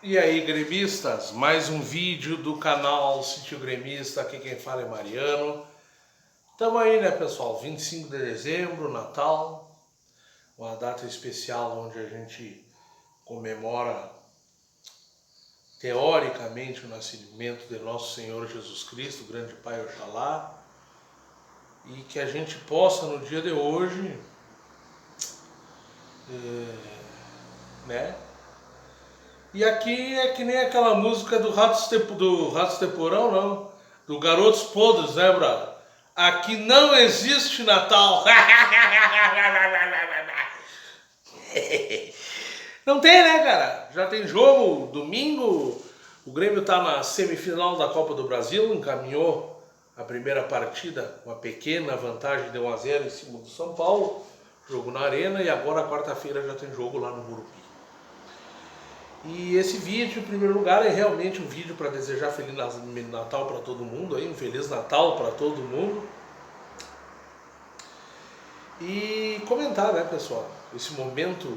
E aí, gremistas, mais um vídeo do canal Sítio Gremista, aqui quem fala é Mariano. Tamo aí, né, pessoal? 25 de dezembro, Natal, uma data especial onde a gente comemora, teoricamente, o nascimento de Nosso Senhor Jesus Cristo, o grande Pai Oxalá, e que a gente possa, no dia de hoje, né? E aqui é que nem aquela música do Ratos de Porão, não. Do Garotos Podres, né, brother? Aqui não existe Natal. Não tem, né, cara? Já tem jogo, domingo. O Grêmio tá na semifinal da Copa do Brasil, encaminhou a primeira partida, uma pequena vantagem de 1-0 em cima do São Paulo. Jogo na Arena, e agora quarta-feira já tem jogo lá no Morumbi. E esse vídeo, em primeiro lugar, é realmente um vídeo para desejar Feliz Natal para todo mundo, aí, um Feliz Natal para todo mundo. E comentar, né, pessoal, esse momento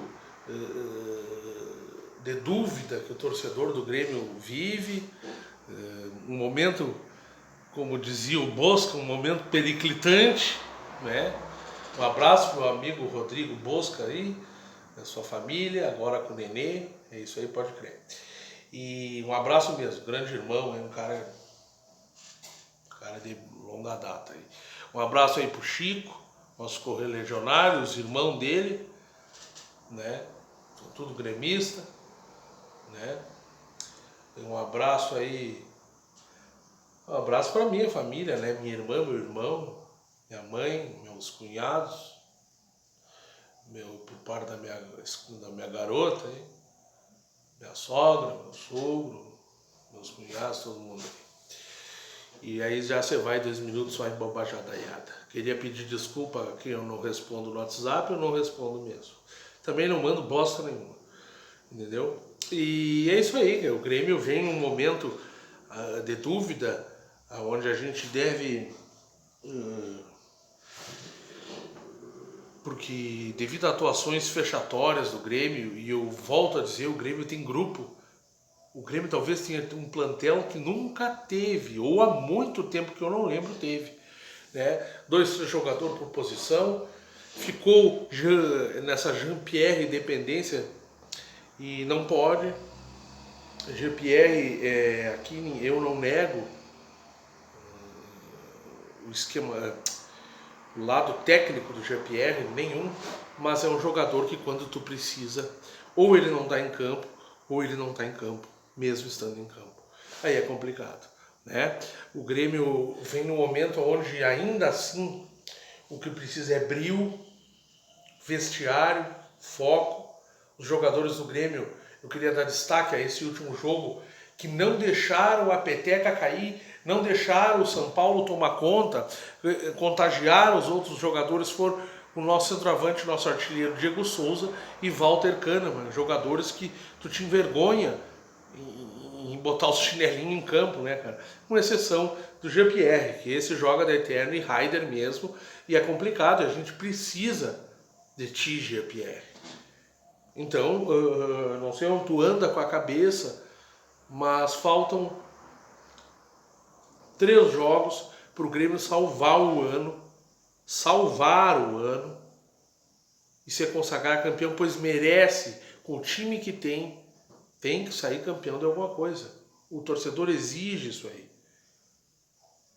de dúvida que o torcedor do Grêmio vive, um momento, como dizia o Bosca, um momento periclitante, né? Um abraço para o meu amigo Rodrigo Bosca aí, da sua família, agora com o Nenê, é isso aí, pode crer. E um abraço mesmo, grande irmão, é um cara de longa data aí. Um abraço aí pro Chico, nosso correligionário, os irmãos dele, né? São tudo gremista, né? Um abraço aí, um abraço para minha família, né? Minha irmã, meu irmão, minha mãe, meus cunhados, por parte da minha garota aí, minha sogra, meu sogro, meus cunhados, todo mundo aí. E aí já você vai 2 minutos só em bobajadaiada. Queria pedir desculpa que eu não respondo no WhatsApp, eu não respondo mesmo. Também não mando bosta nenhuma, entendeu? E é isso aí, o Grêmio vem num momento de dúvida, onde a gente deve... porque devido a atuações fechatórias do Grêmio, e eu volto a dizer, o Grêmio tem grupo. O Grêmio talvez tenha um plantel que nunca teve, ou há muito tempo que eu não lembro teve. Né? 2 jogadores por posição, ficou nessa Jean-Pierre dependência e não pode. Jean-Pierre, aqui eu não nego o esquema, o lado técnico do Jean-Pierre, nenhum, mas é um jogador que quando tu precisa, ou ele não está em campo, ou ele não está em campo, mesmo estando em campo. Aí é complicado, né? O Grêmio vem num momento onde ainda assim o que precisa é brio, vestiário, foco. Os jogadores do Grêmio, eu queria dar destaque a esse último jogo, que não deixaram a peteca cair, não deixaram o São Paulo tomar conta, contagiaram os outros jogadores, foram o nosso centroavante, nosso artilheiro Diego Souza e Walter Kahneman, jogadores que tu te envergonha em botar os chinelinhos em campo, né, cara? Com exceção do Jean-Pierre, que esse joga da Eterno e Raider mesmo, e é complicado, a gente precisa de ti, Jean-Pierre. Então, não sei onde tu anda com a cabeça, mas faltam 3 jogos para o Grêmio salvar o ano e se consagrar campeão, pois merece, com o time que tem que sair campeão de alguma coisa. O torcedor exige isso aí.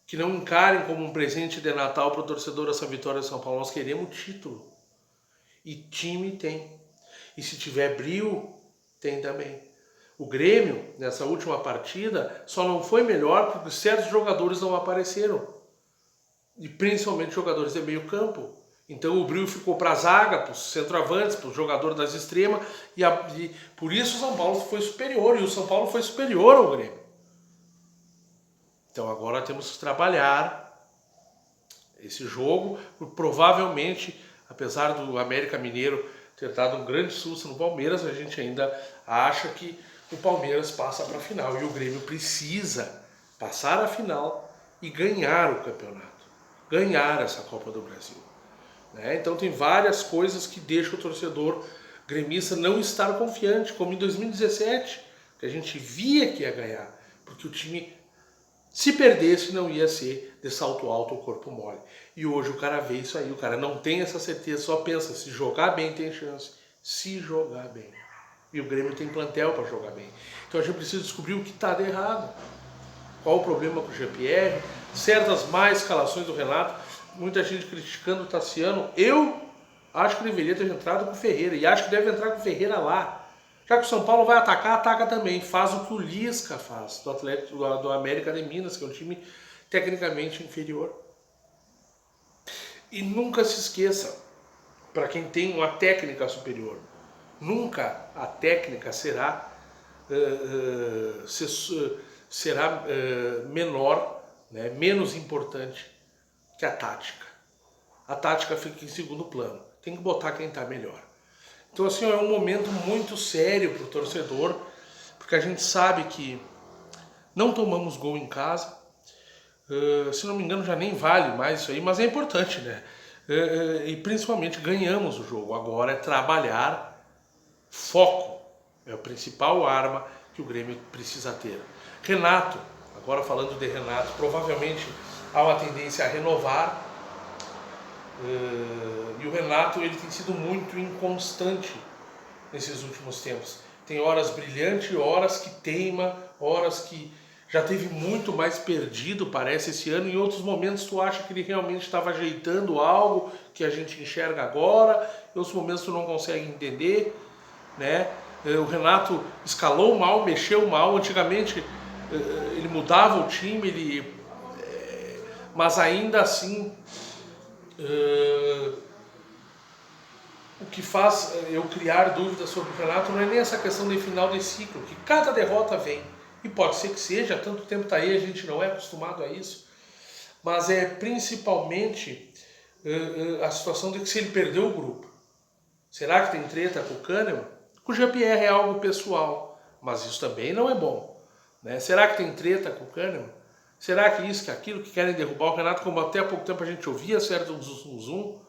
Que não encarem como um presente de Natal para o torcedor essa vitória de São Paulo. Nós queremos título. E time tem. E se tiver brio, tem também. O Grêmio, nessa última partida, só não foi melhor porque certos jogadores não apareceram. E principalmente jogadores de meio campo. Então o brilho ficou para a zaga, para os centroavantes, para o jogador das extremas. E por isso o São Paulo foi superior. E o São Paulo foi superior ao Grêmio. Então agora temos que trabalhar esse jogo. Provavelmente, apesar do América Mineiro ter dado um grande susto no Palmeiras, a gente ainda acha que o Palmeiras passa para a final. E o Grêmio precisa passar a final e ganhar o campeonato. Ganhar essa Copa do Brasil. Né? Então tem várias coisas que deixam o torcedor gremista não estar confiante, como em 2017, que a gente via que ia ganhar, porque o time, se perdesse, não ia ser de salto alto ou corpo mole. E hoje o cara vê isso aí, o cara não tem essa certeza, só pensa, se jogar bem tem chance, se jogar bem. E o Grêmio tem plantel para jogar bem. Então a gente precisa descobrir o que está de errado. Qual o problema com o Jean-Pierre, certas más escalações do Renato, muita gente criticando o Tassiano. Eu acho que deveria ter entrado com o Ferreira, e acho que deve entrar com o Ferreira lá. Já que o São Paulo vai atacar, ataca também. Faz o que o Lisca faz, do Atlético, do América de Minas, que é um time tecnicamente inferior. E nunca se esqueça, para quem tem uma técnica superior, nunca a técnica será menor, né, menos importante que a tática. A tática fica em segundo plano. Tem que botar quem está melhor. Então, assim, é um momento muito sério para o torcedor, porque a gente sabe que não tomamos gol em casa. Se não me engano, já nem vale mais isso aí, mas é importante, né? E principalmente ganhamos o jogo. Agora é trabalhar foco. É a principal arma que o Grêmio precisa ter. Renato, agora falando de Renato, provavelmente há uma tendência a renovar. E o Renato, ele tem sido muito inconstante nesses últimos tempos. Tem horas brilhantes, horas que teima, horas que já teve muito mais perdido, parece, esse ano. Em outros momentos tu acha que ele realmente estava ajeitando algo que a gente enxerga agora, em outros momentos tu não consegue entender, né? O Renato escalou mal, mexeu mal. Antigamente ele mudava o time, mas ainda assim o que faz eu criar dúvidas sobre o Renato não é nem essa questão de final de ciclo, que cada derrota vem, e pode ser que seja, há tanto tempo está aí, a gente não é acostumado a isso, mas é principalmente a situação de que se ele perdeu o grupo, será que tem treta com o Kahneman? Com o Jean-Pierre é algo pessoal, mas isso também não é bom, né? Será que tem treta com o Kahneman? Será que isso, que aquilo, que querem derrubar o Renato, como até há pouco tempo a gente ouvia certo um zum,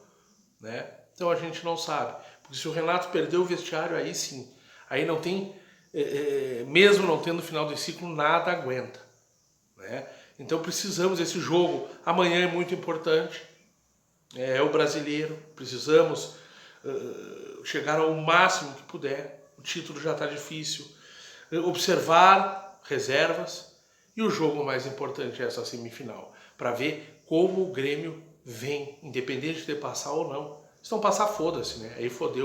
né? Então a gente não sabe. Porque se o Renato perdeu o vestiário, aí sim. Aí não tem, mesmo não tendo final de ciclo, nada aguenta, né? Então precisamos, esse jogo amanhã é muito importante. É o brasileiro. Precisamos chegar ao máximo que puder. O título já está difícil. Observar reservas. E o jogo mais importante é essa semifinal, para ver como o Grêmio vem, independente de passar ou não. Se não passar, foda-se, né? Aí fodeu.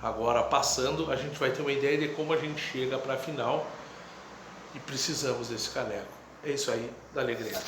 Agora, passando, a gente vai ter uma ideia de como a gente chega para a final e precisamos desse caneco. É isso aí, da alegria.